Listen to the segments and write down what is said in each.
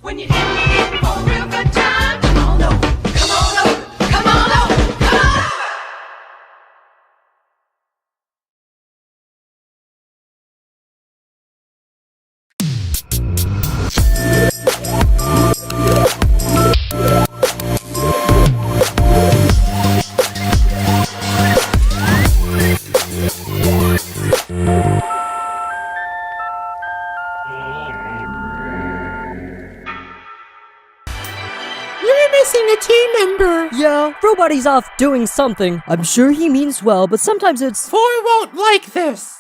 When you're in for a real good time, come on over, come on over, come on over, come on over. Missing a team member. Yeah, Roboty's off doing something. I'm sure he means well, but sometimes it's... Four won't like this.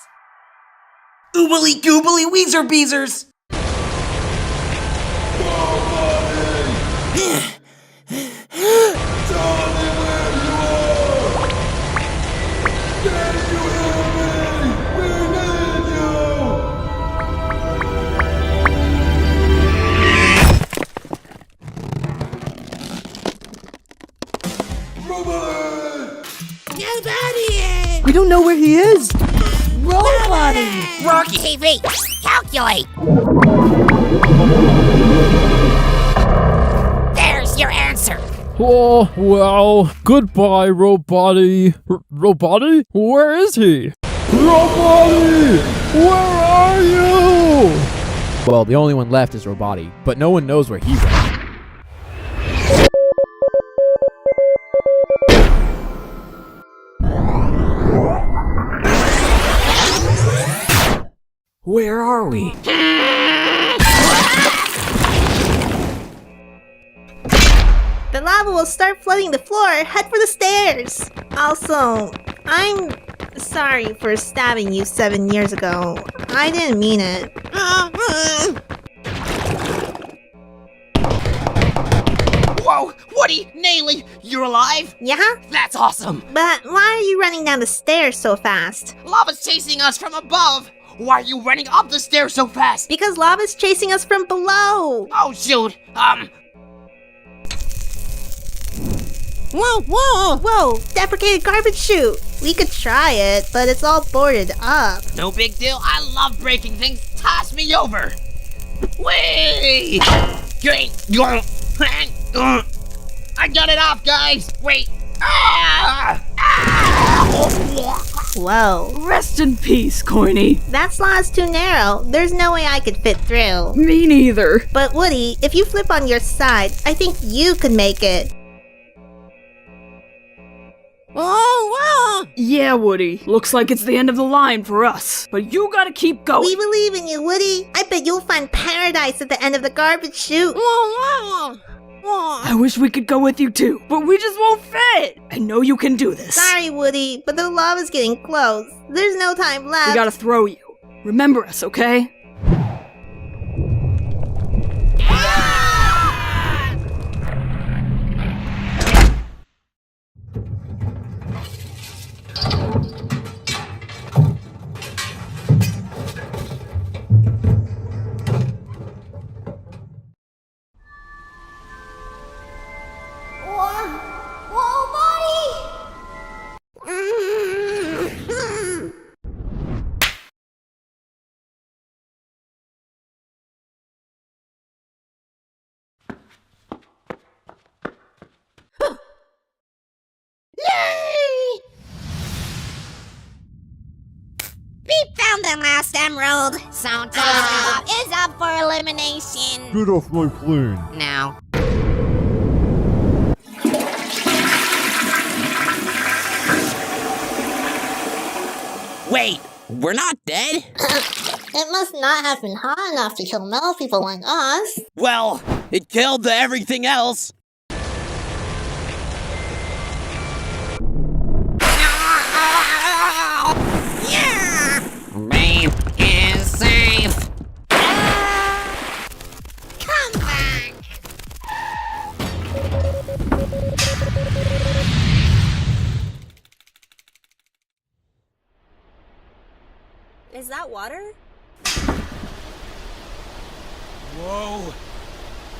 Oobly goobly weezer beezers. Nobody. We don't know where he is. Roboty. Rocky. TV, calculate. There's your answer. Oh, well, goodbye, Roboty. Roboty? Where is he? Roboty! Where are you? Well, the only one left is Roboty, but no one knows where he went. Where are we? The lava will start flooding the floor. Head for the stairs. Also, I'm sorry for stabbing you 7 years ago. I didn't mean it. Whoa, Woody, Naily, you're alive? Yeah? That's awesome. But why are you running down the stairs so fast? Lava's chasing us from above. Why are you running up the stairs so fast? Because lava's chasing us from below. Oh, shoot. Whoa, whoa, whoa, deprecated garbage chute. We could try it, but it's all boarded up. No big deal. I love breaking things. Toss me over. Whee! I got it off, guys. Wait. Whoa. Rest in peace, Corny. That slot's too narrow. There's no way I could fit through. Me neither. But Woody, if you flip on your side, I think you could make it. Oh, wow. Yeah, Woody. Looks like it's the end of the line for us. But you gotta keep going. We believe in you, Woody. I bet you'll find paradise at the end of the garbage chute. Whoa, wow. I wish we could go with you too, but we just won't fit. I know you can do this. Sorry, Woody, but the lava's getting close. There's no time left. We gotta throw you. Remember us, okay? Found the last emerald. So Toad is up for elimination. Get off my plane. Now. Wait, we're not dead? It must not have been hot enough to kill most people like us. Well, it killed everything else. Babe is safe. Come back. Is that water? Whoa.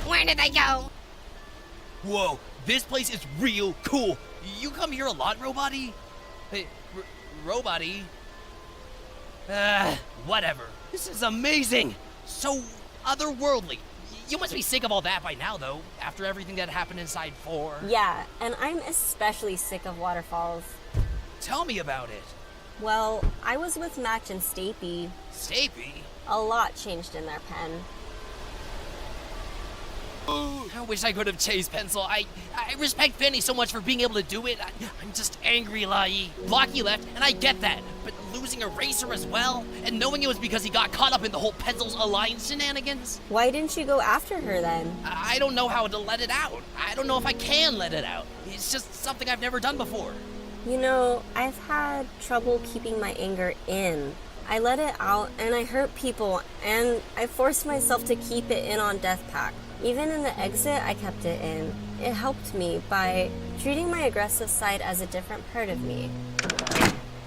Where did they go? Whoa, this place is real cool. You come here a lot, Roboty? Hey, Roboty? Whatever. This is amazing. So otherworldly. You must be sick of all that by now, though, after everything that happened inside 4. Yeah, and I'm especially sick of waterfalls. Tell me about it. Well, I was with Match and Stapy. Stapy? A lot changed in their pen. I wish I could have chased Pencil. I respect Fanny so much for being able to do it. I'm just angry, Lai. Blocky left, and I get that. But losing Eraser as well, and knowing it was because he got caught up in the whole Pencil's Alliance shenanigans. Why didn't you go after her then? I don't know how to let it out. I don't know if I can let it out. It's just something I've never done before. You know, I've had trouble keeping my anger in. I let it out, and I hurt people, and I forced myself to keep it in on Death Pack. Even in the exit, I kept it in. It helped me by treating my aggressive side as a different part of me.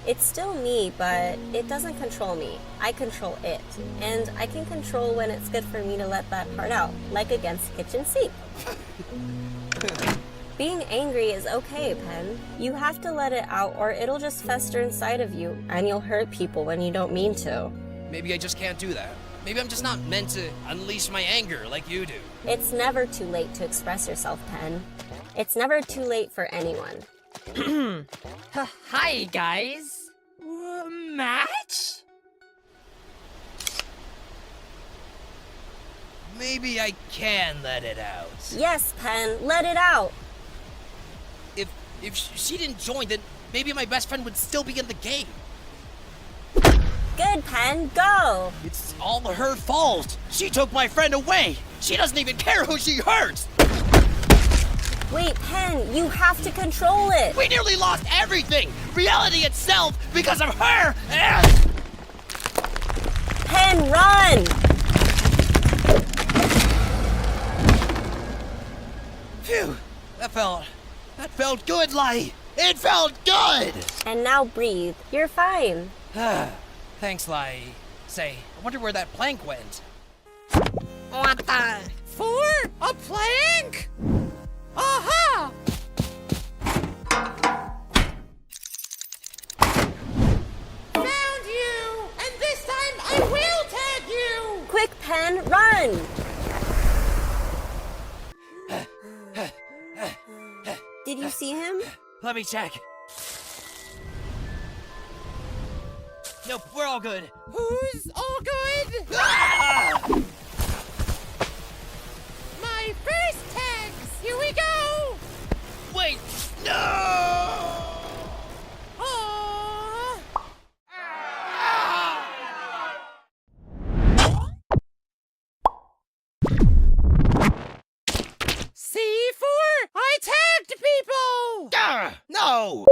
It's still me, but it doesn't control me. I control it. And I can control when it's good for me to let that part out, like against kitchen sink. Being angry is okay, Pen. You have to let it out or it'll just fester inside of you, and you'll hurt people when you don't mean to. Maybe I just can't do that. Maybe I'm just not meant to unleash my anger like you do. It's never too late to express yourself, Pen. It's never too late for anyone. Hi, guys. Match? Maybe I can let it out. Yes, Pen, let it out. If she didn't join, then maybe my best friend would still be in the game. Good, Pen, go! It's all her fault. She took my friend away. She doesn't even care who she hurts. Wait, Pen, you have to control it! We nearly lost everything. Reality itself because of her. Pen, run! Phew, that felt good, Lai. It felt good. And now breathe. You're fine. Thanks, Lai. Say, I wonder where that plank went. What the? For a plank? Aha! Found you! And this time I will tag you! Quick, Pen, run! Did you see him? Let me check. Nope, we're all good. Who's all good? Ah! My first tags! Here we go! Wait, no! Aww. C4, I tagged people! Ah, no!